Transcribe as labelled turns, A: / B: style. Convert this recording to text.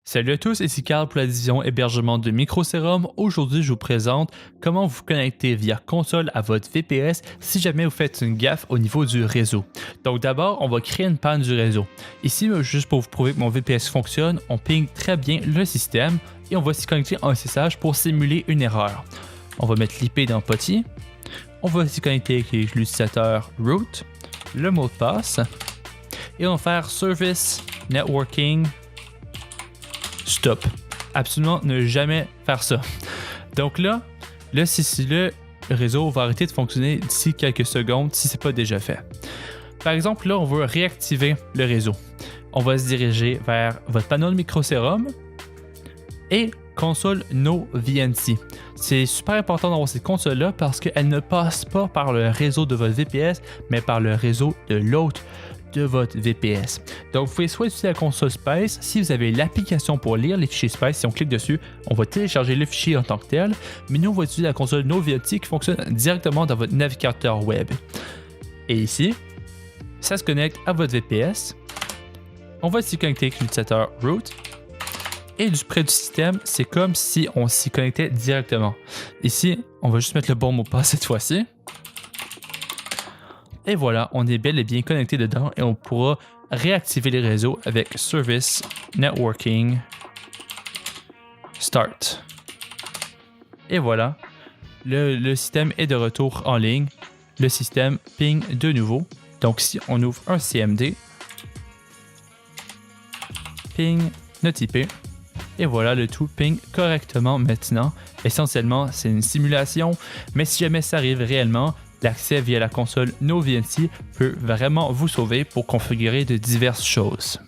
A: Salut à tous, ici Carl pour la division hébergement de Microserum. Aujourd'hui, je vous présente comment vous connecter via console à votre VPS si jamais vous faites une gaffe au niveau du réseau. Donc d'abord, on va créer une panne du réseau. Ici, juste pour vous prouver que mon VPS fonctionne, on ping très bien le système et on va s'y connecter en SSH pour simuler une erreur. On va mettre l'IP dans POTI, on va s'y connecter avec l'utilisateur root, le mot de passe et on va faire service networking stop. Absolument ne jamais faire ça. Donc là, le réseau va arrêter de fonctionner d'ici quelques secondes si ce n'est pas déjà fait. Par exemple, là, on veut réactiver le réseau. On va se diriger vers votre panneau de Microserum et console No VNC. C'est super important d'avoir cette console-là parce qu'elle ne passe pas par le réseau de votre VPS, mais par le réseau de l'autre de votre VPS. Donc, vous pouvez soit utiliser la console Space si vous avez l'application pour lire les fichiers Space. Si on clique dessus, on va télécharger le fichier en tant que tel. Mais nous, on va utiliser la console NoVNC qui fonctionne directement dans votre navigateur web. Et ici, ça se connecte à votre VPS. On va s'y connecter avec l'utilisateur root. Et du près du système, c'est comme si on s'y connectait directement. Ici, on va juste mettre le bon mot de passe cette fois-ci. Et voilà, on est bel et bien connecté dedans et on pourra réactiver les réseaux avec Service Networking Start. Et voilà, le système est de retour en ligne. Le système ping de nouveau. Donc si on ouvre un CMD, ping notre IP. Et voilà, le tout ping correctement maintenant. Essentiellement, c'est une simulation, mais si jamais ça arrive réellement, l'accès via la console NoVNC peut vraiment vous sauver pour configurer de diverses choses.